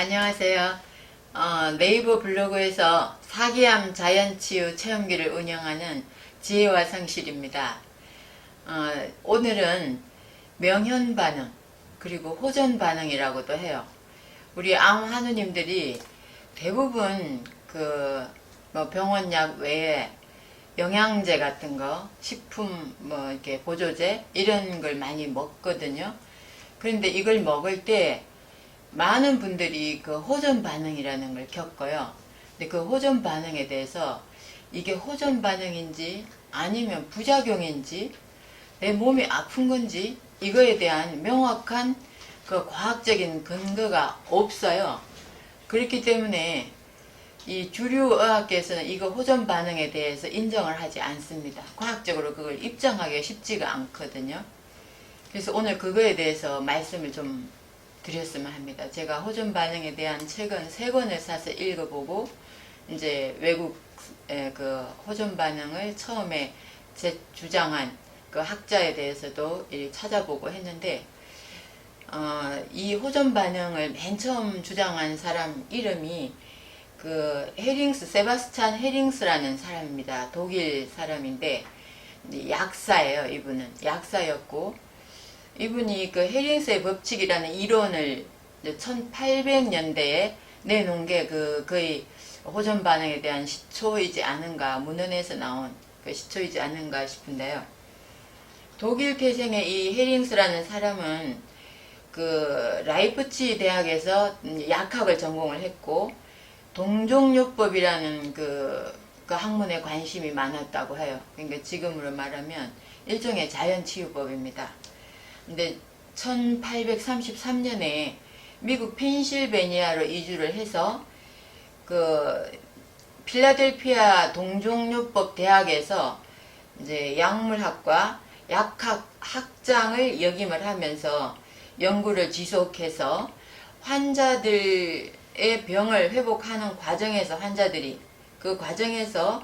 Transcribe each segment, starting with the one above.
안녕하세요. 네이버 블로그에서 사기암 자연치유 체험기를 운영하는 지혜와 성실입니다. 오늘은 명현반응 그리고 호전반응이라고도 해요. 우리 암 환우님들이 대부분 뭐 병원약 외에 영양제 같은 거, 식품, 이렇게 보조제 이런 걸 많이 먹거든요. 그런데 이걸 먹을 때 많은 분들이 그 호전 반응이라는 걸 겪어요. 근데 그 호전 반응에 대해서 이게 호전 반응인지 아니면 부작용인지 내 몸이 아픈 건지 이거에 대한 명확한 그 과학적인 근거가 없어요. 그렇기 때문에 이 주류 의학계에서는 이거 호전 반응에 대해서 인정을 하지 않습니다. 과학적으로 그걸 입증하기가 쉽지가 않거든요. 그래서 오늘 그거에 대해서 말씀을 좀 드렸으면 합니다. 제가 호전 반응에 대한 책은 3권을 사서 읽어보고 이제 외국의 그 호전 반응을 처음에 주장한 그 학자에 대해서도 찾아보고 했는데 이 호전 반응을 맨 처음 주장한 사람 이름이 그 세바스찬 헤링스라는 사람입니다. 독일 사람인데 약사예요. 이분은 약사였고 이분이 그 헤링스의 법칙이라는 이론을 1800년대에 내놓은 게 거의 호전 반응에 대한 시초이지 않은가, 문헌에서 나온 그 시초이지 않은가 싶은데요. 독일 태생의 이 헤링스라는 사람은 그 라이프치 대학에서 약학을 전공을 했고 동종요법이라는 그 학문에 관심이 많았다고 해요. 그러니까 지금으로 말하면 일종의 자연치유법입니다. 근데 1833년에 미국 펜실베니아로 이주를 해서 그 필라델피아 동종요법 대학에서 이제 약물학과 약학 학장을 역임을 하면서 연구를 지속해서 환자들의 병을 회복하는 과정에서 환자들이 그 과정에서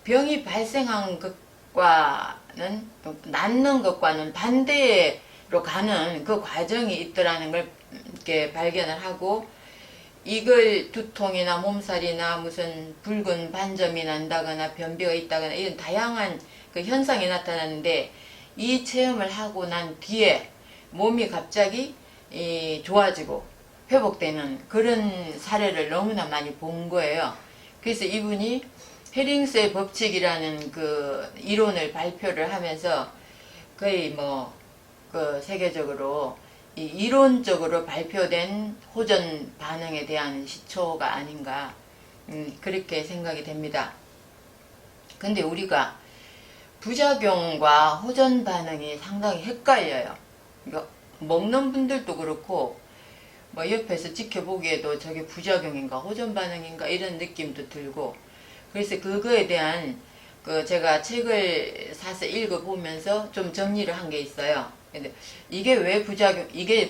병이 발생한 것과는 낫는 것과는 반대로 가는 그 과정이 있더라는 걸 이렇게 발견을 하고 이걸 두통이나 몸살이나 무슨 붉은 반점이 난다거나 변비가 있다거나 이런 다양한 그 현상이 나타나는데 이 체험을 하고 난 뒤에 몸이 갑자기 좋아지고 회복되는 그런 사례를 너무나 많이 본 거예요. 그래서 이분이 헤링스의 법칙이라는 그 이론을 발표를 하면서 거의 그 세계적으로 이론적으로 발표된 호전 반응에 대한 시초가 아닌가 그렇게 생각이 됩니다. 근데 우리가 부작용과 호전 반응이 상당히 헷갈려요. 그러니까 먹는 분들도 그렇고 옆에서 지켜보기에도 저게 부작용인가 호전 반응인가 이런 느낌도 들고 그래서 그거에 대한 제가 책을 사서 읽어보면서 좀 정리를 한 게 있어요. 근데 이게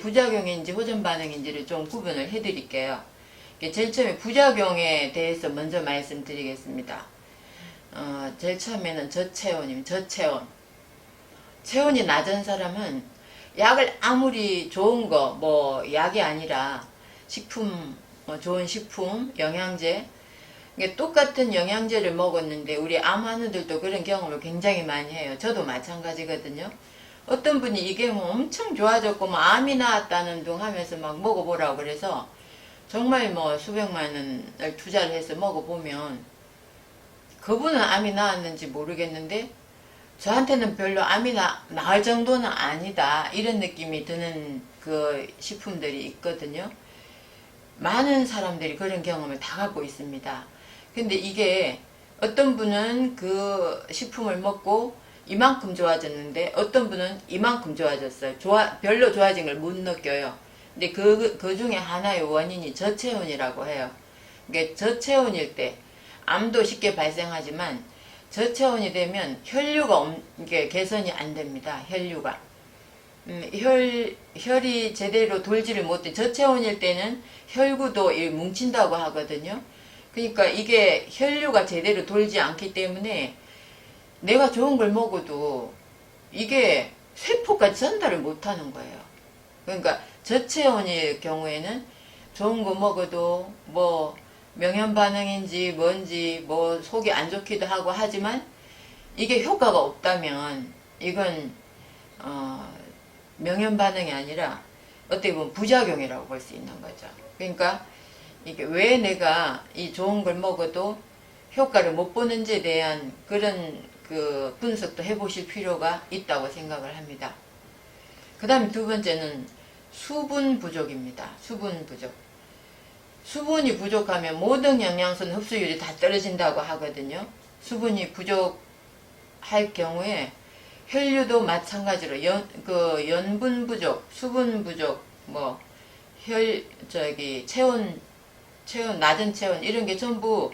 부작용인지 호전 반응인지를 좀 구분을 해드릴게요. 제일 처음에 부작용에 대해서 먼저 말씀드리겠습니다. 제일 처음에는 저체온. 체온이 낮은 사람은 약을 아무리 좋은 약이 아니라 식품, 좋은 식품, 영양제, 똑같은 영양제를 먹었는데 우리 암 환우들도 그런 경험을 굉장히 많이 해요. 저도 마찬가지거든요. 어떤 분이 이게 엄청 좋아졌고 암이 나았다는 둥 하면서 막 먹어보라고 그래서 정말 수백만 원을 투자를 해서 먹어보면 그분은 암이 나았는지 모르겠는데 저한테는 별로 암이 나을 정도는 아니다 이런 느낌이 드는 그 식품들이 있거든요. 많은 사람들이 그런 경험을 다 갖고 있습니다. 근데 이게 어떤 분은 그 식품을 먹고 이만큼 좋아졌는데 어떤 분은 이만큼 좋아졌어요. 별로 좋아진 걸 못 느껴요. 근데 그 중에 하나의 원인이 저체온이라고 해요. 그러니까 저체온일 때 암도 쉽게 발생하지만 저체온이 되면 혈류가 개선이 안 됩니다. 혈류가. 혈이 제대로 돌지를 못해. 저체온일 때는 혈구도 뭉친다고 하거든요. 그러니까 이게 혈류가 제대로 돌지 않기 때문에 내가 좋은 걸 먹어도 이게 세포까지 전달을 못하는 거예요. 그러니까 저체온일 경우에는 좋은 거 먹어도 뭐 명현 반응인지 뭔지 뭐 속이 안 좋기도 하고 하지만 이게 효과가 없다면 이건 명현 반응이 아니라 어떻게 보면 부작용이라고 볼 수 있는 거죠. 그러니까 이게 왜 내가 이 좋은 걸 먹어도 효과를 못 보는지에 대한 그런 그 분석도 해보실 필요가 있다고 생각을 합니다. 그 다음에 두 번째는 수분 부족입니다. 수분 부족. 수분이 부족하면 모든 영양소는 흡수율이 다 떨어진다고 하거든요. 수분이 부족할 경우에 혈류도 마찬가지로 연분 부족, 수분 부족, 뭐 체온, 낮은 체온 이런 게 전부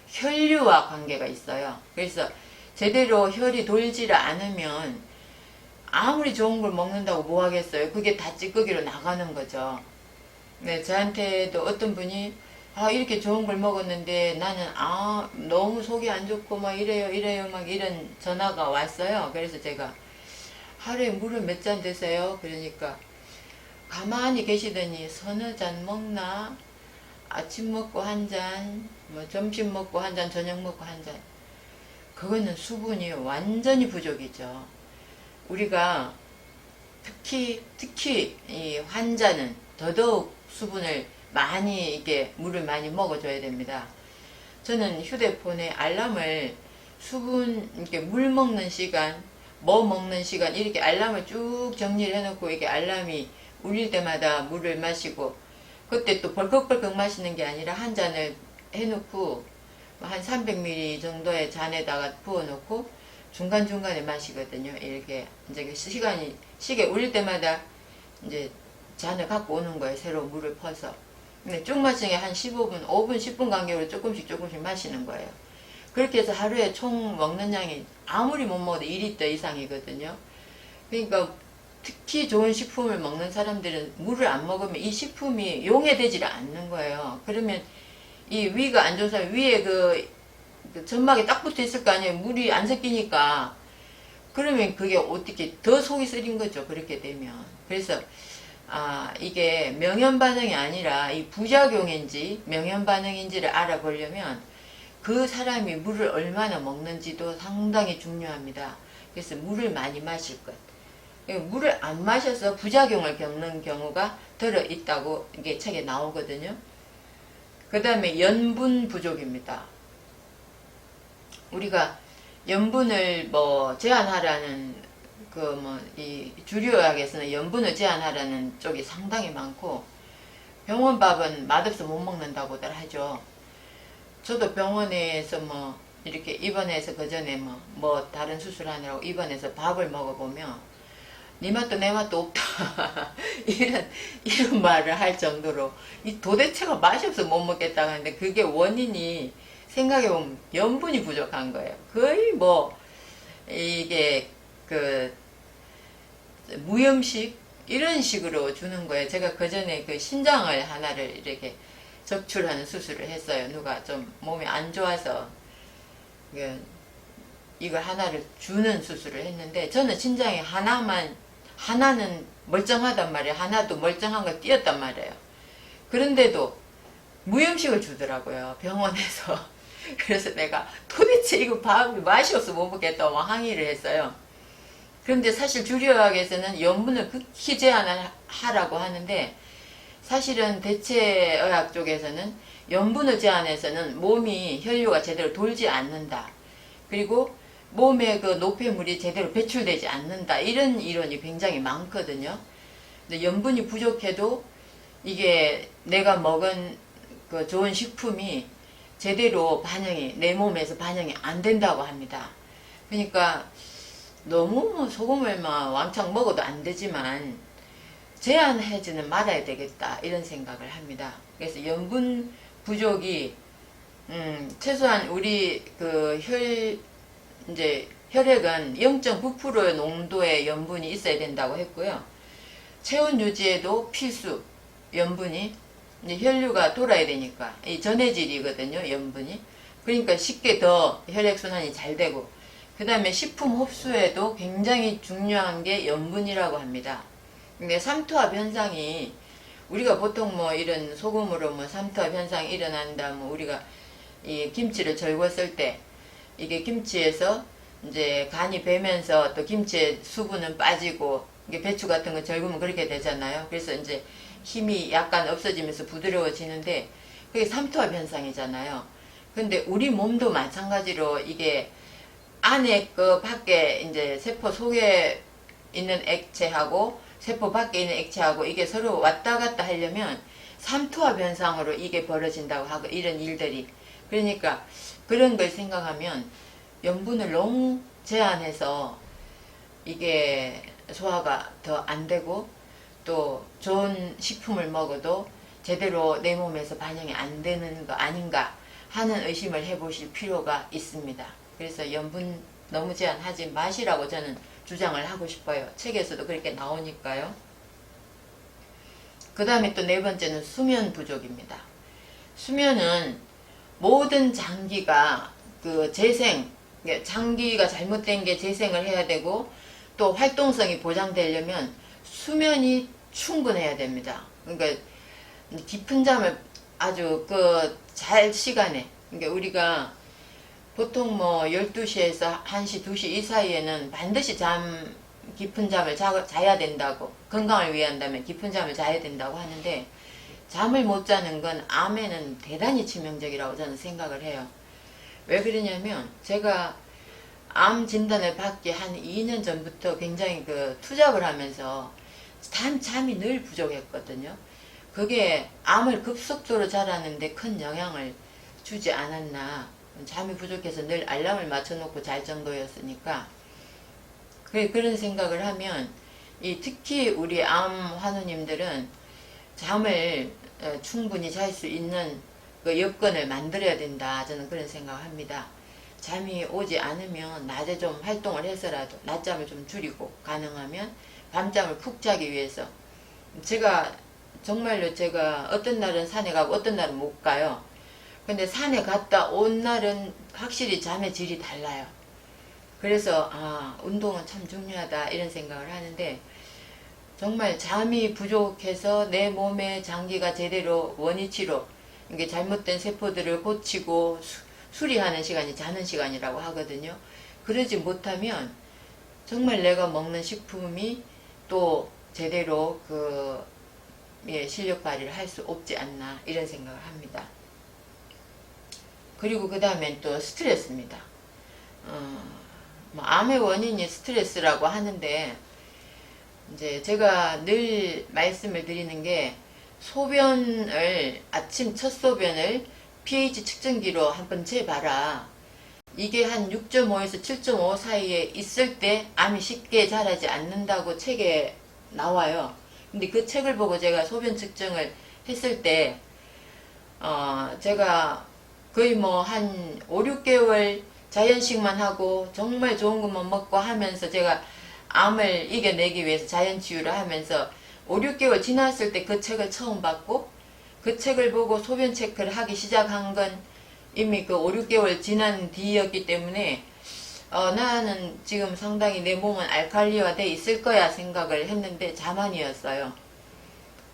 혈류와 관계가 있어요. 그래서 제대로 혈이 돌지를 않으면 아무리 좋은 걸 먹는다고 뭐 하겠어요. 그게 다 찌꺼기로 나가는 거죠. 네, 저한테도 어떤 분이 이렇게 좋은 걸 먹었는데 나는 너무 속이 안 좋고 막 이래요 막 이런 전화가 왔어요. 그래서 제가 하루에 물을 몇 잔 드세요? 그러니까 가만히 계시더니 서너 잔 먹나? 아침 먹고 한 잔, 뭐 점심 먹고 한 잔, 저녁 먹고 한 잔. 그거는 수분이 완전히 부족이죠. 우리가 특히 이 환자는 더더욱 수분을 많이 이게 물을 많이 먹어줘야 됩니다. 저는 휴대폰에 알람을 수분 이렇게 물 먹는 시간, 뭐 먹는 시간 이렇게 알람을 쭉 정리를 해놓고 이게 알람이 울릴 때마다 물을 마시고 그때 또 벌컥벌컥 마시는 게 아니라 한 잔을 해놓고 한 300ml 정도의 잔에다가 부어놓고 중간중간에 마시거든요. 이렇게 이제 시계 울릴 때마다 이제 잔을 갖고 오는 거예요. 새로 물을 퍼서. 근데 쭉 마시는 게 한 15분, 5분, 10분 간격으로 조금씩 마시는 거예요. 그렇게 해서 하루에 총 먹는 양이 아무리 못 먹어도 2리터 이상이거든요. 그러니까 특히 좋은 식품을 먹는 사람들은 물을 안 먹으면 이 식품이 용해되지를 않는 거예요. 그러면 이 위가 안 좋은 사람 위에 그 점막에 딱 붙어 있을 거 아니에요. 물이 안 섞이니까. 그러면 그게 어떻게 더 속이 쓰린 거죠. 그렇게 되면. 그래서 이게 명현 반응이 아니라 이 부작용인지 명현 반응인지를 알아보려면 그 사람이 물을 얼마나 먹는지도 상당히 중요합니다. 그래서 물을 많이 마실 것. 물을 안 마셔서 부작용을 겪는 경우가 들어 있다고 이게 책에 나오거든요. 그 다음에 염분 부족입니다. 우리가 염분을 뭐 제한하라는 이 주류의학에서는 염분을 제한하라는 쪽이 상당히 많고 병원밥은 맛없어 못 먹는다고들 하죠. 저도 병원에서 뭐 이렇게 입원해서 그 전에 뭐 다른 수술하느라고 입원해서 밥을 먹어보면 네 맛도 내 맛도 없다 이런 말을 할 정도로 도대체가 맛이 없어 못 먹겠다고 하는데 그게 원인이 생각해보면 염분이 부족한 거예요. 거의 뭐 이게 무염식 이런 식으로 주는 거예요. 제가 그 전에 신장을 하나를 이렇게 적출하는 수술을 했어요. 누가 좀 몸이 안 좋아서 이걸 하나를 주는 수술을 했는데 저는 신장이 하나는 멀쩡하단 말이에요. 하나도 멀쩡한 걸 띄었단 말이에요. 그런데도 무염식을 주더라고요. 병원에서. 그래서 내가 도대체 이거 밥이 맛이 없어 못 먹겠다고 항의를 했어요. 그런데 사실 주류의학에서는 염분을 극히 제한하라고 하는데 사실은 대체의학 쪽에서는 염분을 제한해서는 몸이 혈류가 제대로 돌지 않는다. 그리고 몸에 노폐물이 제대로 배출되지 않는다. 이런 이론이 굉장히 많거든요. 근데 염분이 부족해도 이게 내가 먹은 좋은 식품이 제대로 내 몸에서 반영이 안 된다고 합니다. 그러니까 너무 소금을 왕창 먹어도 안 되지만 제한하지는 말아야 되겠다 이런 생각을 합니다. 그래서 염분 부족이 최소한 우리 혈액은 0.9%의 농도의 염분이 있어야 된다고 했고요. 체온 유지에도 필수 염분이 이제 혈류가 돌아야 되니까 이 전해질이거든요. 염분이. 그러니까 쉽게 더 혈액순환이 잘 되고 그 다음에 식품 흡수에도 굉장히 중요한 게 염분이라고 합니다. 근데 삼투압 현상이 우리가 보통 뭐 이런 소금으로 뭐 삼투압 현상이 일어난다, 뭐 우리가 이 김치를 절궜을 때 이게 김치에서 이제 간이 배면서 또 김치의 수분은 빠지고 이게 배추 같은 거 절구면 그렇게 되잖아요. 그래서 이제 힘이 약간 없어지면서 부드러워지는데 그게 삼투압 현상이잖아요. 근데 우리 몸도 마찬가지로 이게 안에 그 밖에 이제 세포 속에 있는 액체하고 세포 밖에 있는 액체하고 이게 서로 왔다 갔다 하려면 삼투압 현상으로 이게 벌어진다고 하고 이런 일들이. 그러니까 그런 걸 생각하면 염분을 너무 제한해서 이게 소화가 더 안 되고 또 좋은 식품을 먹어도 제대로 내 몸에서 반영이 안 되는 거 아닌가 하는 의심을 해보실 필요가 있습니다. 그래서 염분 너무 제한하지 마시라고 저는 주장을 하고 싶어요. 책에서도 그렇게 나오니까요. 그 다음에 또 네 번째는 수면 부족입니다. 수면은 모든 장기가 그 재생, 장기가 잘못된 게 재생을 해야 되고 또 활동성이 보장되려면 수면이 충분해야 됩니다. 그러니까 깊은 잠을 아주 그 잘 시간에, 그러니까 우리가 보통 뭐 12시에서 1시, 2시 이 사이에는 반드시 깊은 잠을 자야 된다고, 건강을 위한다면 깊은 잠을 자야 된다고 하는데 잠을 못 자는 건 암에는 대단히 치명적이라고 저는 생각을 해요. 왜 그러냐면 제가 암 진단을 받기 한 2년 전부터 굉장히 그 투잡을 하면서 잠이 늘 부족했거든요. 그게 암을 급속도로 자라는데 큰 영향을 주지 않았나. 잠이 부족해서 늘 알람을 맞춰놓고 잘 정도였으니까 그런 생각을 하면 특히 우리 암 환우님들은 잠을 충분히 잘 수 있는 그 여건을 만들어야 된다. 저는 그런 생각을 합니다. 잠이 오지 않으면 낮에 좀 활동을 해서라도 낮잠을 좀 줄이고 가능하면 밤잠을 푹 자기 위해서 정말로 제가 어떤 날은 산에 가고 어떤 날은 못 가요. 근데 산에 갔다 온 날은 확실히 잠의 질이 달라요. 그래서 운동은 참 중요하다 이런 생각을 하는데 정말 잠이 부족해서 내 몸의 장기가 제대로 원위치로 이게 잘못된 세포들을 고치고 수리하는 시간이 자는 시간이라고 하거든요. 그러지 못하면 정말 내가 먹는 식품이 또 제대로 실력 발휘를 할 수 없지 않나 이런 생각을 합니다. 그리고 그 다음엔 또 스트레스입니다. 암의 원인이 스트레스라고 하는데 이제 제가 늘 말씀을 드리는 게 아침 첫 소변을 pH 측정기로 한번 재봐라. 이게 한 6.5에서 7.5 사이에 있을 때 암이 쉽게 자라지 않는다고 책에 나와요. 근데 그 책을 보고 제가 소변 측정을 했을 때 제가 거의 뭐 한 5, 6개월 자연식만 하고 정말 좋은 것만 먹고 하면서 제가 암을 이겨내기 위해서 자연치유를 하면서 5, 6개월 지났을 때 그 책을 처음 봤고 그 책을 보고 소변 체크를 하기 시작한 건 이미 그 5, 6개월 지난 뒤였기 때문에 나는 지금 상당히 내 몸은 알칼리화 돼 있을 거야 생각을 했는데 자만이었어요.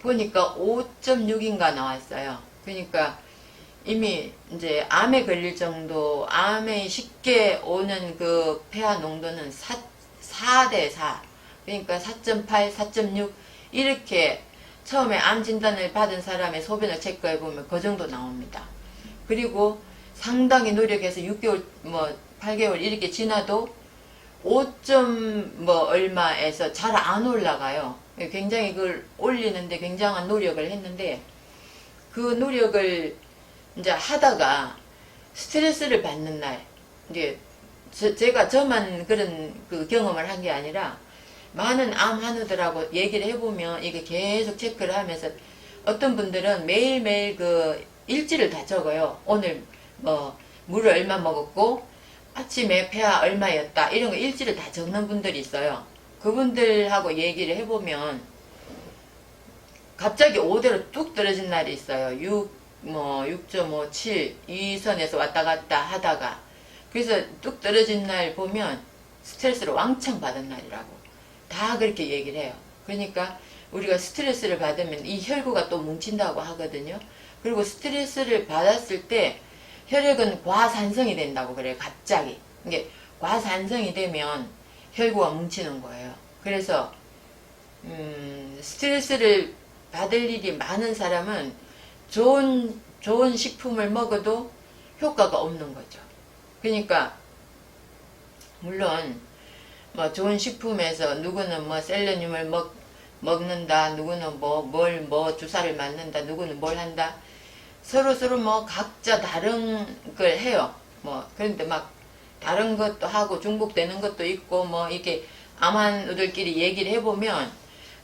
보니까 5.6인가 나왔어요. 그러니까 이미 이제 암에 걸릴 정도, 암에 쉽게 오는 그 폐하 농도는 4대 4. 그러니까 4.8, 4.6 이렇게 처음에 암 진단을 받은 사람의 소변을 체크해 보면 그 정도 나옵니다. 그리고 상당히 노력해서 6개월, 8개월 이렇게 지나도 5점 얼마에서 잘 안 올라가요. 굉장히 그걸 올리는데 굉장한 노력을 했는데 그 노력을 이제 하다가 스트레스를 받는 날, 이제 제가 저만 그런 그 경험을 한 게 아니라 많은 암 환우들하고 얘기를 해보면 이게 계속 체크를 하면서 어떤 분들은 매일매일 그 일지를 다 적어요. 오늘 물을 얼마 먹었고 아침에 폐하 얼마였다 이런 거 일지를 다 적는 분들이 있어요. 그분들하고 얘기를 해보면 갑자기 5대로 뚝 떨어진 날이 있어요. 6.5, 7 이 선에서 왔다 갔다 하다가 그래서 뚝 떨어진 날 보면 스트레스를 왕창 받은 날이라고 다 그렇게 얘기를 해요. 그러니까 우리가 스트레스를 받으면 이 혈구가 또 뭉친다고 하거든요. 그리고 스트레스를 받았을 때 혈액은 과산성이 된다고 그래요. 갑자기. 이게 과산성이 되면 혈구가 뭉치는 거예요. 그래서 스트레스를 받을 일이 많은 사람은 좋은 식품을 먹어도 효과가 없는 거죠. 그러니까 물론 뭐 좋은 식품에서 누구는 뭐 셀레늄을 먹는다, 누구는 뭐 주사를 맞는다, 누구는 뭘 한다. 서로 뭐 각자 다른 걸 해요. 뭐 그런데 막 다른 것도 하고 중복되는 것도 있고 뭐 이렇게 암환우들끼리 얘기를 해보면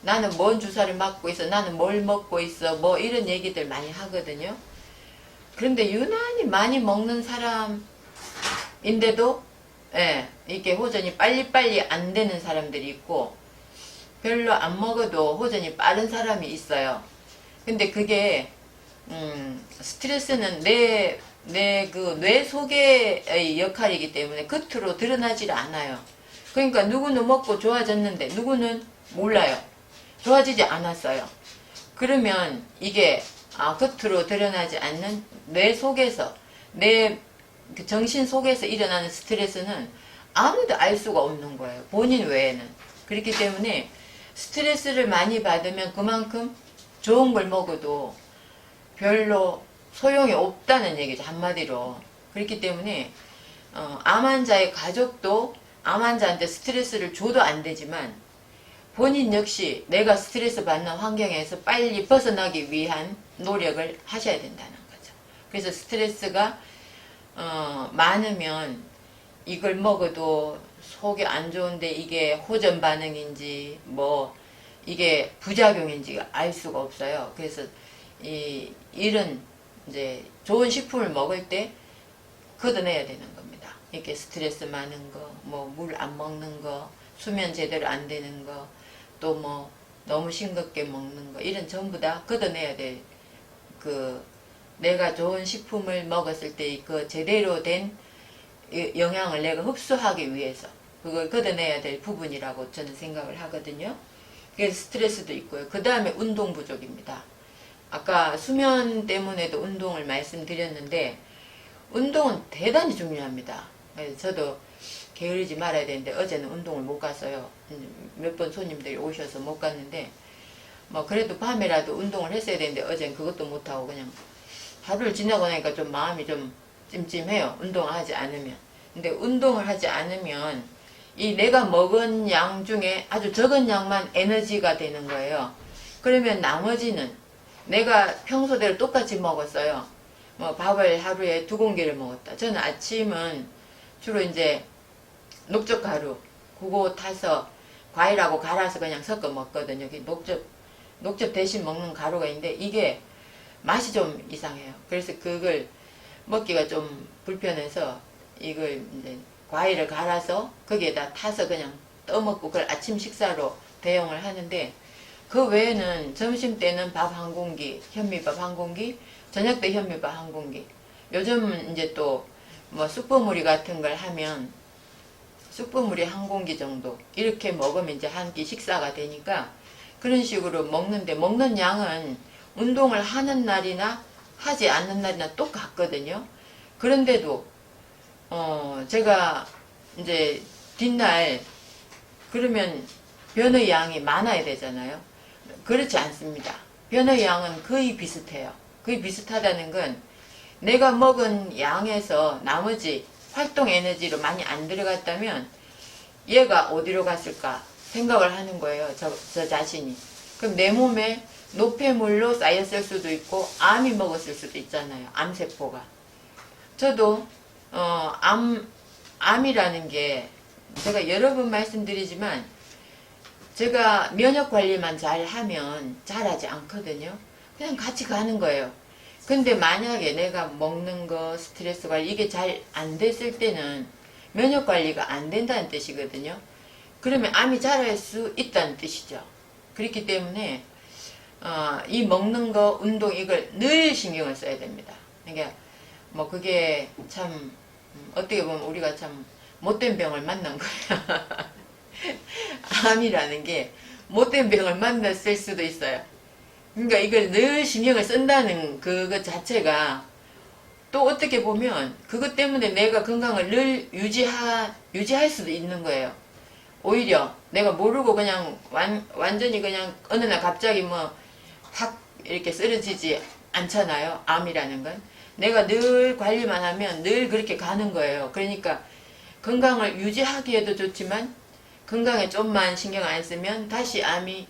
나는 뭔 주사를 맞고 있어, 나는 뭘 먹고 있어, 뭐 이런 얘기들 많이 하거든요. 그런데 유난히 많이 먹는 사람인데도 이렇게 호전이 빨리빨리 안 되는 사람들이 있고 별로 안 먹어도 호전이 빠른 사람이 있어요. 근데 그게 스트레스는 내 속의 역할이기 때문에 겉으로 드러나질 않아요. 그러니까 누구는 먹고 좋아졌는데 누구는 몰라요. 좋아지지 않았어요. 그러면 이게 겉으로 드러나지 않는 뇌 속에서 내 정신 속에서 일어나는 스트레스는 아무도 알 수가 없는 거예요. 본인 외에는. 그렇기 때문에 스트레스를 많이 받으면 그만큼 좋은 걸 먹어도 별로 소용이 없다는 얘기죠. 한마디로. 그렇기 때문에 암 환자의 가족도 암 환자한테 스트레스를 줘도 안 되지만 본인 역시 내가 스트레스 받는 환경에서 빨리 벗어나기 위한 노력을 하셔야 된다는 거죠. 그래서 스트레스가 많으면 이걸 먹어도 속이 안 좋은데 이게 호전 반응인지 뭐 이게 부작용인지 알 수가 없어요. 그래서 이런 이제 좋은 식품을 먹을 때 걷어내야 되는 겁니다. 이렇게 스트레스 많은 거, 뭐 물 안 먹는 거, 수면 제대로 안 되는 거, 또 뭐 너무 싱겁게 먹는 거, 이런 전부 다 걷어내야 될 내가 좋은 식품을 먹었을 때 그 제대로 된 영양을 내가 흡수하기 위해서 그걸 걷어내야 될 부분이라고 저는 생각을 하거든요. 그래서 스트레스도 있고요. 그 다음에 운동 부족입니다. 아까 수면 때문에도 운동을 말씀드렸는데 운동은 대단히 중요합니다. 그래서 저도 게으르지 말아야 되는데 어제는 운동을 못 갔어요. 몇 번 손님들이 오셔서 못 갔는데 뭐 그래도 밤에라도 운동을 했어야 되는데 어제는 그것도 못하고 그냥 하루를 지나고 나니까 좀 마음이 좀 찜찜해요. 운동을 하지 않으면. 근데 운동을 하지 않으면 이 내가 먹은 양 중에 아주 적은 양만 에너지가 되는 거예요. 그러면 나머지는 내가 평소대로 똑같이 먹었어요. 뭐 밥을 하루에 2공기를 먹었다. 저는 아침은 주로 이제 녹젓가루 그거 타서 과일하고 갈아서 그냥 섞어 먹거든요. 녹젓 대신 먹는 가루가 있는데 이게 맛이 좀 이상해요. 그래서 그걸 먹기가 좀 불편해서 이걸 이제 과일을 갈아서 거기에다 타서 그냥 떠먹고 그걸 아침 식사로 대용을 하는데 그 외에는 점심 때는 밥 1공기, 현미밥 1공기, 저녁 때 현미밥 1공기. 요즘은 이제 또 뭐 쑥버무리 같은 걸 하면 쑥버무리 1공기 정도 이렇게 먹으면 이제 한 끼 식사가 되니까 그런 식으로 먹는데 먹는 양은 운동을 하는 날이나 하지 않는 날이나 똑같거든요. 그런데도 제가 이제 뒷날 그러면 변의 양이 많아야 되잖아요. 그렇지 않습니다. 변의 양은 거의 비슷해요. 거의 비슷하다는 건 내가 먹은 양에서 나머지 활동 에너지로 많이 안 들어갔다면 얘가 어디로 갔을까 생각을 하는 거예요. 저 자신이. 그럼 내 몸에 노폐물로 쌓였을 수도 있고 암이 먹었을 수도 있잖아요. 암세포가. 저도 암이라는 게 제가 여러 번 말씀드리지만 제가 면역관리만 잘 하면 잘하지 않거든요. 그냥 같이 가는 거예요. 근데 만약에 내가 먹는 거, 스트레스 관리 이게 잘 안 됐을 때는 면역관리가 안 된다는 뜻이거든요. 그러면 암이 자랄 수 있다는 뜻이죠. 그렇기 때문에 이 먹는 거, 운동 이걸 늘 신경을 써야 됩니다. 그러니까 뭐 그게 참 어떻게 보면 우리가 참 못된 병을 만난 거야. 암이라는 게 못된 병을 만났을 수도 있어요. 그러니까 이걸 늘 신경을 쓴다는 그것 자체가 또 어떻게 보면 그것 때문에 내가 건강을 늘 유지할 수도 있는 거예요. 오히려 내가 모르고 그냥 완전히 그냥 어느 날 갑자기 뭐 확 이렇게 쓰러지지 않잖아요. 암이라는 건. 내가 늘 관리만 하면 늘 그렇게 가는 거예요. 그러니까 건강을 유지하기에도 좋지만 건강에 좀만 신경 안 쓰면 다시 암이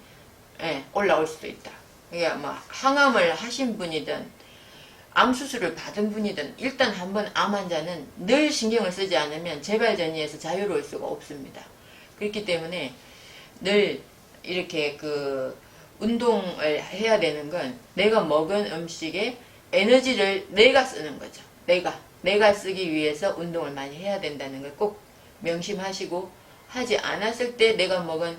올라올 수도 있다. 그러니까 뭐 항암을 하신 분이든 암 수술을 받은 분이든 일단 한번 암 환자는 늘 신경을 쓰지 않으면 재발전이에서 자유로울 수가 없습니다. 그렇기 때문에 늘 이렇게 운동을 해야 되는 건 내가 먹은 음식에 에너지를 내가 쓰는 거죠. 내가 쓰기 위해서 운동을 많이 해야 된다는 걸 꼭 명심하시고, 하지 않았을 때 내가 먹은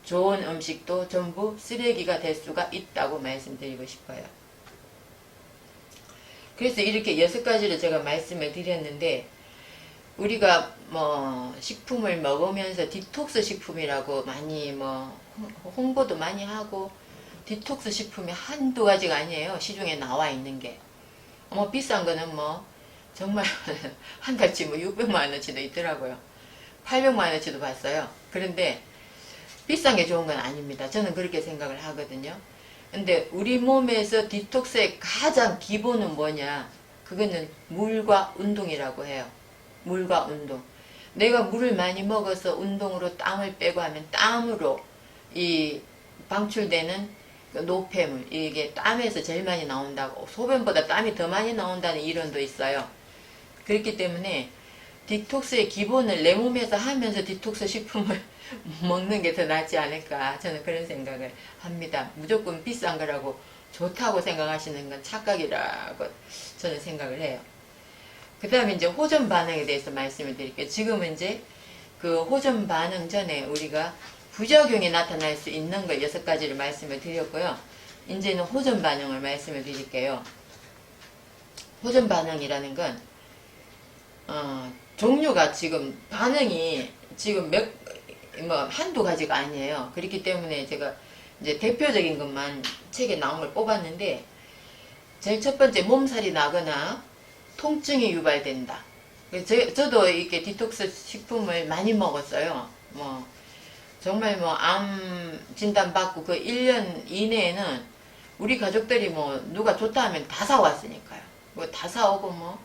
좋은 음식도 전부 쓰레기가 될 수가 있다고 말씀드리고 싶어요. 그래서 이렇게 6가지를 제가 말씀을 드렸는데, 우리가 뭐 식품을 먹으면서 디톡스 식품이라고 많이 뭐 홍보도 많이 하고, 디톡스 식품이 한두 가지가 아니에요. 시중에 나와 있는 게. 비싼 거는 뭐 정말 한 달치 뭐 600만 원어치도 있더라고요. 800만 원어치도 봤어요. 그런데 비싼 게 좋은 건 아닙니다. 저는 그렇게 생각을 하거든요. 근데 우리 몸에서 디톡스의 가장 기본은 뭐냐? 그거는 물과 운동이라고 해요. 물과 운동. 내가 물을 많이 먹어서 운동으로 땀을 빼고 하면 땀으로 이 방출되는 노폐물, 이게 땀에서 제일 많이 나온다고, 소변보다 땀이 더 많이 나온다는 이론도 있어요. 그렇기 때문에 디톡스의 기본을 내 몸에서 하면서 디톡스 식품을 먹는 게 더 낫지 않을까, 저는 그런 생각을 합니다. 무조건 비싼 거라고 좋다고 생각하시는 건 착각이라고 저는 생각을 해요. 그 다음에 이제 호전 반응에 대해서 말씀을 드릴게요. 지금은 이제 그 호전 반응 전에 우리가 부작용이 나타날 수 있는 걸 6가지를 말씀을 드렸고요. 이제는 호전 반응을 말씀을 드릴게요. 호전 반응이라는 건 종류가 지금 반응이 지금 한두 가지가 아니에요. 그렇기 때문에 제가 이제 대표적인 것만 책에 나온 걸 뽑았는데, 제일 첫 번째 몸살이 나거나 통증이 유발된다. 저도 이렇게 디톡스 식품을 많이 먹었어요. 정말 암 진단 받고 그 1년 이내에는 우리 가족들이 누가 좋다 하면 다 사왔으니까요. 다 사오고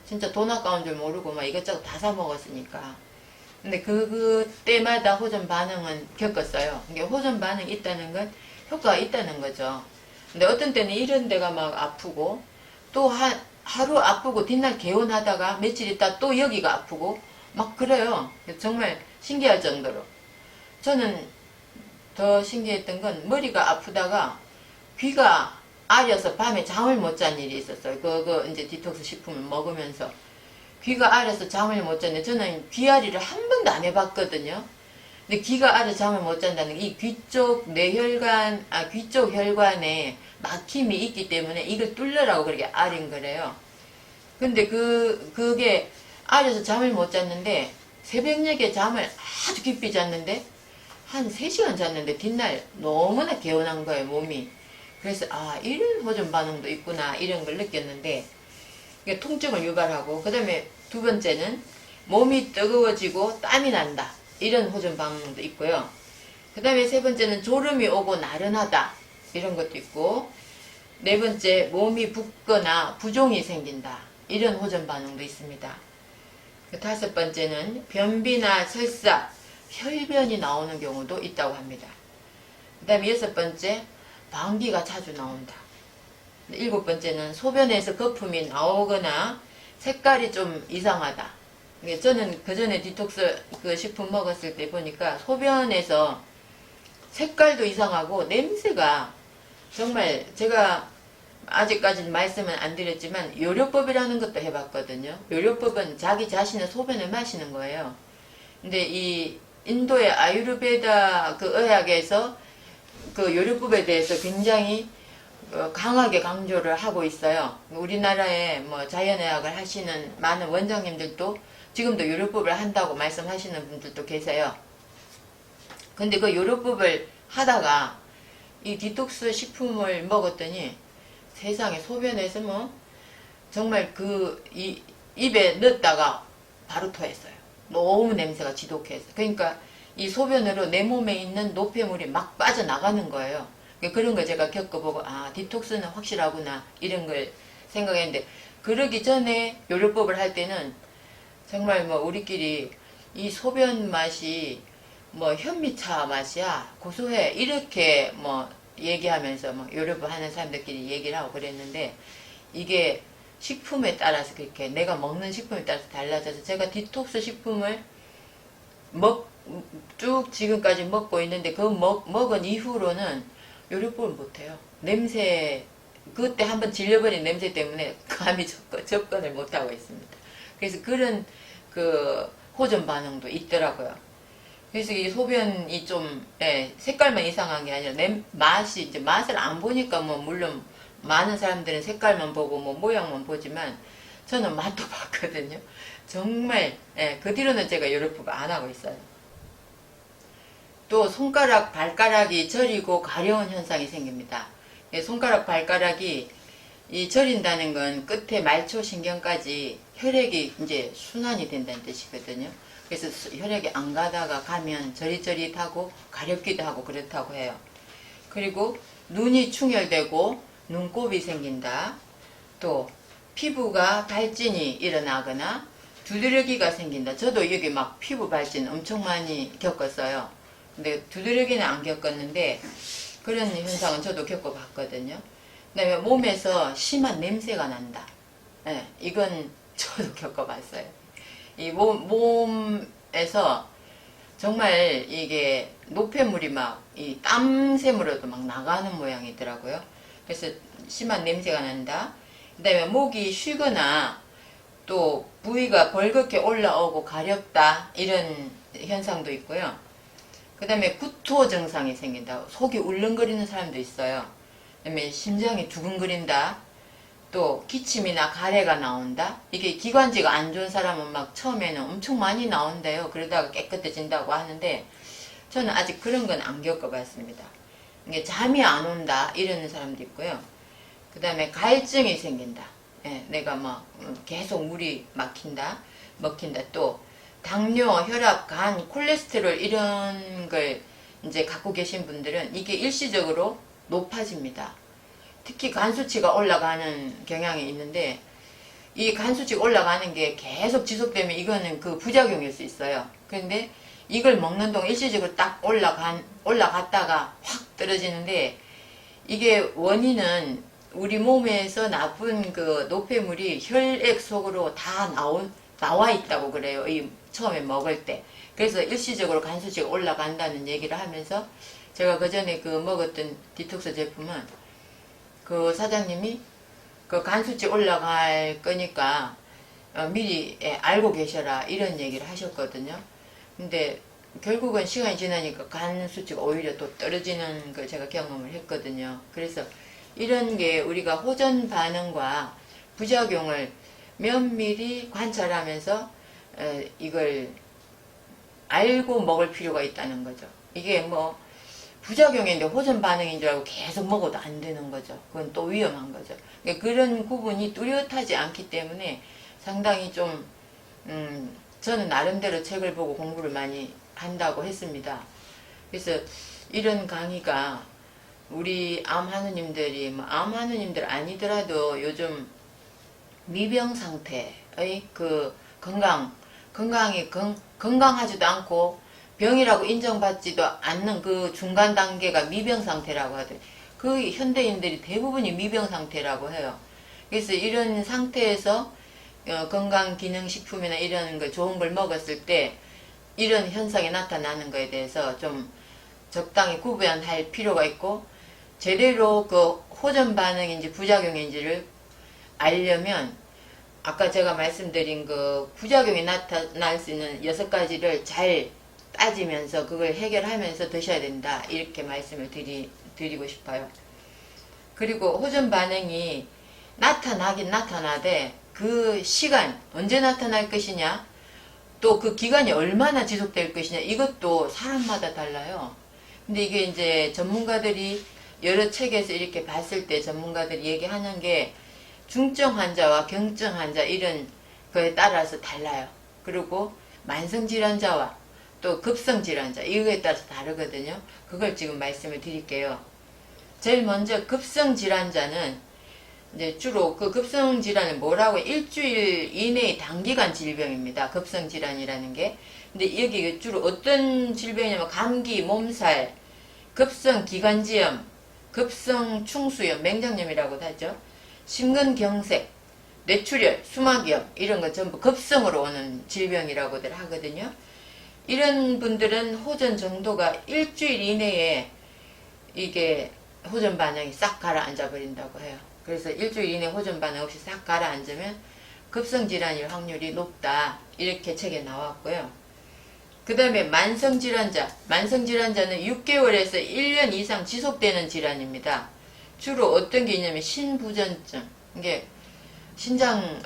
진짜 돈 아까운 줄 모르고 이것저것 다 사 먹었으니까. 근데 그때마다 호전 반응은 겪었어요. 이게 호전 반응이 있다는 건 효과가 있다는 거죠. 근데 어떤 때는 이런 데가 아프고, 또 하루 아프고 뒷날 개운하다가 며칠 있다 또 여기가 아프고 그래요. 정말 신기할 정도로. 저는 더 신기했던 건 머리가 아프다가 귀가 아려서 밤에 잠을 못 잔 일이 있었어요. 이제 디톡스 식품을 먹으면서 귀가 아려서 잠을 못 잤는데, 저는 귀앓이를 한 번도 안 해봤거든요. 근데 귀가 아려 잠을 못 잔다는 게 이 귀쪽 귀쪽 혈관에 막힘이 있기 때문에 이걸 뚫으라고 그렇게 아린 거래요. 근데 그게 아려서 잠을 못 잤는데, 새벽녘에 잠을 아주 깊이 잤는데 한 3시간 잤는데 뒷날 너무나 개운한 거예요, 몸이. 그래서 이런 호전 반응도 있구나, 이런 걸 느꼈는데, 이게 통증을 유발하고, 그 다음에 두 번째는 몸이 뜨거워지고 땀이 난다, 이런 호전 반응도 있고요. 그 다음에 세 번째는 졸음이 오고 나른하다, 이런 것도 있고, 네 번째 몸이 붓거나 부종이 생긴다, 이런 호전 반응도 있습니다. 그 다섯 번째는 변비나 설사, 혈변이 나오는 경우도 있다고 합니다. 그 다음에 여섯 번째, 방귀가 자주 나온다. 일곱 번째는 소변에서 거품이 나오거나 색깔이 좀 이상하다. 저는 그 전에 디톡스 식품 먹었을 때 보니까 소변에서 색깔도 이상하고 냄새가 정말, 제가 아직까지는 말씀은 안 드렸지만 요요법이라는 것도 해봤거든요. 요요법은 자기 자신의 소변을 마시는 거예요. 근데 이 인도의 아유르베다 의학에서 요요법에 대해서 굉장히 강하게 강조를 하고 있어요. 우리나라에 자연의학을 하시는 많은 원장님들도 지금도 요요법을 한다고 말씀하시는 분들도 계세요. 근데 그 요요법을 하다가 이 디톡스 식품을 먹었더니 세상에 소변에서 뭐 정말 입에 넣었다가 바로 토했어요. 너무 냄새가 지독해서. 그러니까 이 소변으로 내 몸에 있는 노폐물이 막 빠져나가는 거예요. 그런 걸 제가 겪어보고 디톡스는 확실하구나 이런 걸 생각했는데, 그러기 전에 요리법을 할 때는 정말 뭐 우리끼리 이 소변 맛이 뭐 현미차 맛이야 고소해 이렇게 뭐 얘기하면서 뭐 요리법 하는 사람들끼리 얘기를 하고 그랬는데, 이게 식품에 따라서 그렇게 내가 먹는 식품에 따라서 달라져서 제가 디톡스 식품을 쭉 지금까지 먹고 있는데, 그 먹은 이후로는 요리법을 못해요. 냄새, 그때 한번 질려버린 냄새 때문에 감히 접근을 못하고 있습니다. 그래서 그런 호전 반응도 있더라고요. 그래서 이 소변이 좀 색깔만 이상한 게 아니라 맛이 이제 맛을 안 보니까 뭐 물론 많은 사람들은 색깔만 보고 뭐 모양만 보지만 저는 맛도 봤거든요. 정말 그 뒤로는 제가 요리법을 안 하고 있어요. 또 손가락, 발가락이 저리고 가려운 현상이 생깁니다. 손가락, 발가락이 이 저린다는 건 끝에 말초신경까지 혈액이 이제 순환이 된다는 뜻이거든요. 그래서 혈액이 안 가다가 가면 저릿저릿하고 가렵기도 하고 그렇다고 해요. 그리고 눈이 충혈되고 눈곱이 생긴다. 또 피부가 발진이 일어나거나 두드러기가 생긴다. 저도 여기 막 피부 발진 엄청 많이 겪었어요. 근데 두드러기는 안 겪었는데 그런 현상은 저도 겪어봤거든요. 그 다음에 몸에서 심한 냄새가 난다. 이건 저도 겪어봤어요. 이 몸에서 정말 이게 노폐물이 막 이 땀샘으로도 막 나가는 모양이더라고요. 그래서 심한 냄새가 난다. 그 다음에 목이 쉬거나 또 부위가 벌겋게 올라오고 가렵다 이런 현상도 있고요. 그 다음에 구토 증상이 생긴다. 속이 울렁거리는 사람도 있어요. 그 다음에 심장이 두근거린다. 또 기침이나 가래가 나온다. 이게 기관지가 안 좋은 사람은 막 처음에는 엄청 많이 나온대요. 그러다가 깨끗해진다고 하는데 저는 아직 그런 건 안 겪어봤습니다. 이게 잠이 안 온다 이러는 사람도 있고요. 그 다음에 갈증이 생긴다. 내가 막 계속 물이 먹힌다. 또 당뇨, 혈압, 간, 콜레스테롤 이런 걸 이제 갖고 계신 분들은 이게 일시적으로 높아집니다. 특히 간 수치가 올라가는 경향이 있는데, 이 간 수치가 올라가는 게 계속 지속되면 이거는 그 부작용일 수 있어요. 그런데 이걸 먹는 동안 일시적으로 딱 올라갔다가 확 떨어지는데, 이게 원인은 우리 몸에서 나쁜 그 노폐물이 혈액 속으로 다 나와 있다고 그래요. 처음에 먹을 때. 그래서 일시적으로 간 수치가 올라간다는 얘기를 하면서 제가 그 전에 먹었던 디톡스 제품은 그 사장님이 그 간 수치 올라갈 거니까 미리 알고 계셔라 이런 얘기를 하셨거든요. 근데 결국은 시간이 지나니까 간 수치가 오히려 또 떨어지는 걸 제가 경험을 했거든요. 그래서 이런 게 우리가 호전 반응과 부작용을 면밀히 관찰하면서 이걸 알고 먹을 필요가 있다는 거죠. 이게 뭐 부작용인데 호전 반응인 줄 알고 계속 먹어도 안 되는 거죠. 그건 또 위험한 거죠. 그러니까 그런 구분이 뚜렷하지 않기 때문에 상당히 좀 저는 나름대로 책을 보고 공부를 많이 한다고 했습니다. 그래서 이런 강의가 우리 암하느님들이 암하느님들 아니더라도 요즘 미병 상태의 건강하지도 않고 병이라고 인정받지도 않는 그 중간 단계가 미병 상태라고 하더라고요. 그 현대인들이 대부분이 미병 상태라고 해요. 그래서 이런 상태에서 건강기능식품이나 이런 거 좋은 걸 먹었을 때 이런 현상이 나타나는 거에 대해서 좀 적당히 구분할 필요가 있고, 제대로 그 호전 반응인지 부작용인지를 알려면 아까 제가 말씀드린 그 부작용이 나타날 수 있는 6가지를 잘 따지면서 그걸 해결하면서 드셔야 된다 이렇게 말씀을 드리고 싶어요. 그리고 호전 반응이 나타나긴 나타나되 그 시간 언제 나타날 것이냐, 또 그 기간이 얼마나 지속될 것이냐, 이것도 사람마다 달라요. 근데 이게 이제 전문가들이 여러 책에서 이렇게 봤을 때 전문가들이 얘기하는 게 중증 환자와 경증 환자 이런 거에 따라서 달라요. 그리고 만성 질환자와 또 급성 질환자 이거에 따라서 다르거든요. 그걸 지금 말씀을 드릴게요. 제일 먼저 급성 질환자는 이제 주로 그 급성 질환은 뭐라고 일주일 이내의 단기간 질병입니다. 급성 질환이라는 게. 근데 여기 주로 어떤 질병이냐면 감기, 몸살, 급성 기관지염, 급성 충수염, 맹장염이라고도 하죠. 심근경색, 뇌출혈, 수막염 이런 거 전부 급성으로 오는 질병이라고들 하거든요. 이런 분들은 호전 정도가 일주일 이내에 이게 호전 반응이 싹 가라앉아 버린다고 해요. 그래서 일주일 이내 호전 반응 없이 싹 가라앉으면 급성 질환일 확률이 높다. 이렇게 책에 나왔고요. 그 다음에 만성 질환자. 만성 질환자는 6개월에서 1년 이상 지속되는 질환입니다. 주로 어떤 게 있냐면 신부전증. 이게 신장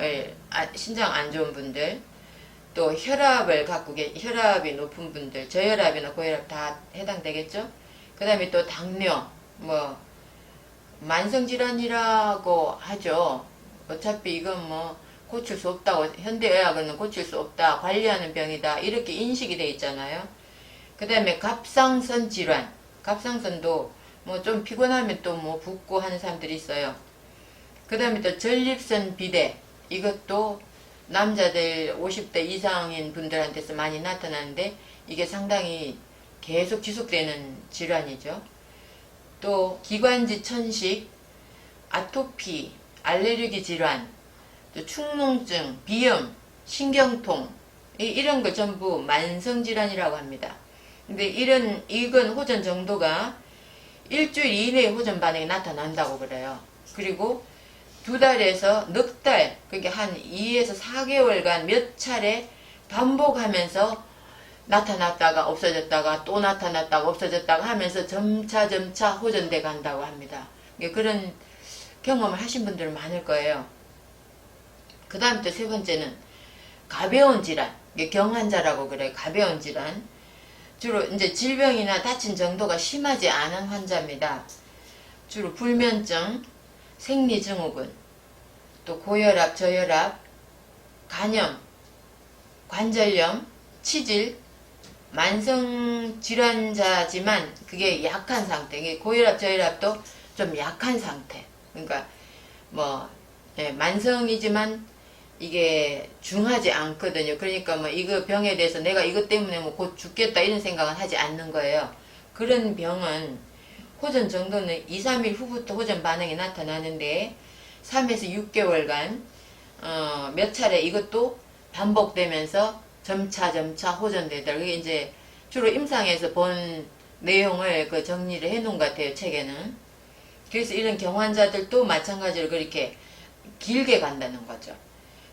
안 좋은 분들, 또 혈압을 갖고 혈압이 높은 분들, 저혈압이나 고혈압 다 해당되겠죠? 그 다음에 또 당뇨, 뭐 만성질환이라고 하죠. 어차피 이건 뭐 고칠 수 없다고, 현대의학은 고칠 수 없다, 관리하는 병이다 이렇게 인식이 돼 있잖아요. 그 다음에 갑상선 질환. 갑상선도 뭐 좀 피곤하면 또 뭐 붓고 하는 사람들이 있어요. 그 다음에 또 전립선 비대. 이것도 남자들 50대 이상인 분들한테서 많이 나타나는데 이게 상당히 계속 지속되는 질환이죠. 또 기관지 천식, 아토피, 알레르기 질환, 또 축농증, 비염, 신경통 이런 거 전부 만성질환이라고 합니다. 근데 이건 호전 정도가 일주일 이내에 호전 반응이 나타난다고 그래요. 그리고 2달에서 넉 달, 그게 한 2에서 4개월간 몇 차례 반복하면서 나타났다가 없어졌다가 또 나타났다가 없어졌다가 하면서 점차 호전돼 간다고 합니다. 그런 경험을 하신 분들은 많을 거예요. 그 다음 또 세 번째는 가벼운 질환, 경환자라고 그래요. 가벼운 질환. 주로 이제 질병이나 다친 정도가 심하지 않은 환자입니다. 주로 불면증, 생리증후군, 또 고혈압, 저혈압, 간염, 관절염, 치질, 만성 질환자지만 그게 약한 상태. 고혈압, 저혈압도 좀 약한 상태. 그러니까 뭐 만성이지만 이게 중하지 않거든요. 그러니까 뭐 이거 병에 대해서 내가 이것 때문에 뭐 곧 죽겠다 이런 생각은 하지 않는 거예요. 그런 병은 호전 정도는 2, 3일 후부터 호전 반응이 나타나는데 3에서 6개월간 몇 차례 이것도 반복되면서 점차 호전되더라. 그게 이제 주로 임상에서 본 내용을 그 정리를 해 놓은 것 같아요, 책에는. 그래서 이런 경환자들도 마찬가지로 그렇게 길게 간다는 거죠.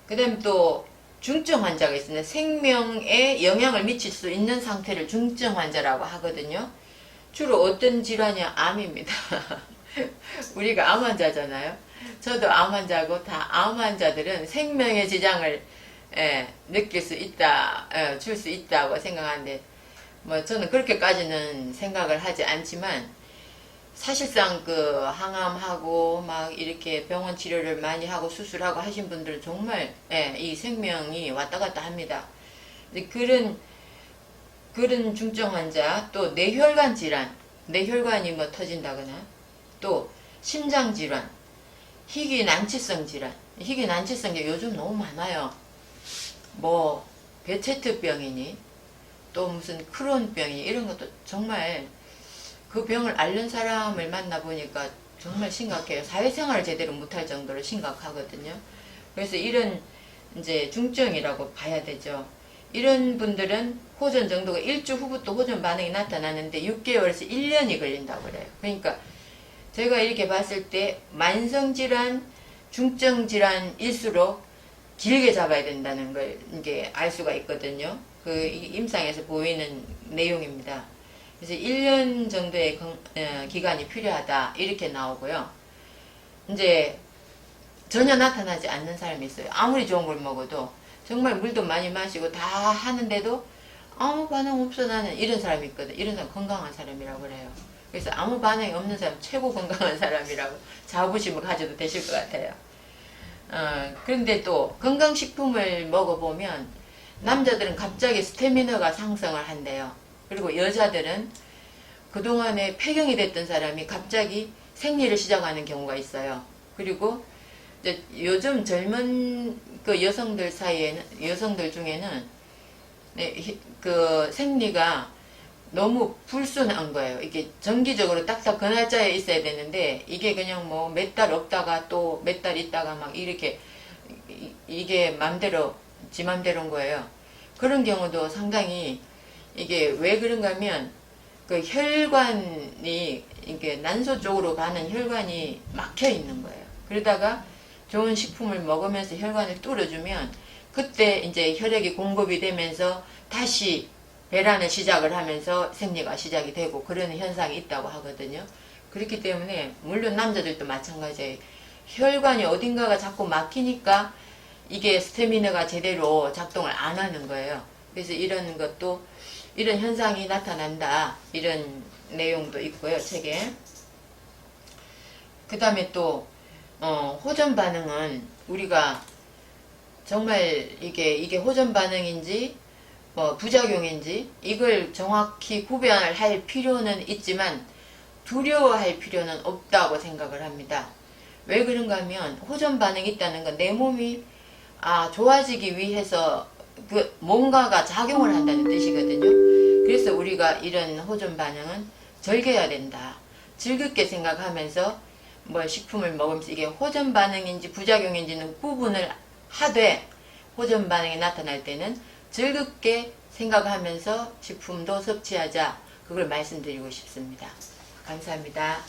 그 다음에 또 중증 환자가 있습니다. 생명에 영향을 미칠 수 있는 상태를 중증 환자라고 하거든요. 주로 어떤 질환이야? 암입니다. 우리가 암 환자잖아요. 저도 암 환자고 다 암 환자들은 생명의 지장을 느낄 수 있다, 줄 수 있다고 생각하는데 뭐 저는 그렇게까지는 생각을 하지 않지만 사실상 그 항암하고 막 이렇게 병원 치료를 많이 하고 수술하고 하신 분들은 정말 이 생명이 왔다 갔다 합니다. 그런 중증 환자, 또 뇌혈관 질환, 뇌혈관이 뭐 터진다거나, 또 심장 질환, 희귀 난치성 질환. 희귀 난치성이 요즘 너무 많아요. 뭐 베체트병이니 또 무슨 크론병이니 이런 것도 정말 그 병을 앓는 사람을 만나보니까 정말 심각해요. 사회생활을 제대로 못할 정도로 심각하거든요. 그래서 이런 이제 중증이라고 봐야 되죠. 이런 분들은 호전 정도가 1주 후부터 호전 반응이 나타나는데 6개월에서 1년이 걸린다고 그래요. 그러니까 제가 이렇게 봤을 때 만성질환, 중증질환일수록 길게 잡아야 된다는 걸 이게 알 수가 있거든요. 그 임상에서 보이는 내용입니다. 그래서 1년 정도의 기간이 필요하다 이렇게 나오고요. 이제 전혀 나타나지 않는 사람이 있어요. 아무리 좋은 걸 먹어도 정말 물도 많이 마시고 다 하는데도 아무 반응 없어 나는, 이런 사람이 있거든. 이런 사람 건강한 사람이라고 그래요. 그래서 아무 반응이 없는 사람 최고 건강한 사람이라고 자부심을 가져도 되실 것 같아요. 그런데 또 건강식품을 먹어보면 남자들은 갑자기 스태미너가 상승을 한대요. 그리고 여자들은 그동안에 폐경이 됐던 사람이 갑자기 생리를 시작하는 경우가 있어요. 그리고 이제 요즘 젊은 그 여성들 사이에는, 여성들 중에는 그 생리가 너무 불순한 거예요. 이게 정기적으로 딱딱 그 날짜에 있어야 되는데 이게 그냥 뭐 몇 달 없다가 또 몇 달 있다가 막 이렇게 이게 맘대로 지 맘대로인 거예요. 그런 경우도 상당히, 이게 왜 그런가 하면 그 혈관이, 이게 난소 쪽으로 가는 혈관이 막혀 있는 거예요. 그러다가 좋은 식품을 먹으면서 혈관을 뚫어주면 그때 이제 혈액이 공급이 되면서 다시 배란을 시작을 하면서 생리가 시작이 되고 그런 현상이 있다고 하거든요. 그렇기 때문에 물론 남자들도 마찬가지예요. 혈관이 어딘가가 자꾸 막히니까 이게 스태미너가 제대로 작동을 안 하는 거예요. 그래서 이런 것도, 이런 현상이 나타난다, 이런 내용도 있고요, 책에. 그 다음에 또 호전 반응은 우리가 정말 이게 호전 반응인지 뭐 부작용인지 이걸 정확히 구별할 필요는 있지만 두려워할 필요는 없다고 생각을 합니다. 왜 그런가 하면 호전 반응이 있다는 건 내 몸이 좋아지기 위해서 그 뭔가가 작용을 한다는 뜻이거든요. 그래서 우리가 이런 호전 반응은 즐겨야 된다. 즐겁게 생각하면서 뭐 식품을 먹으면서 이게 호전 반응인지 부작용인지는 구분을 하되, 호전 반응이 나타날 때는 즐겁게 생각하면서 식품도 섭취하자, 그걸 말씀드리고 싶습니다. 감사합니다.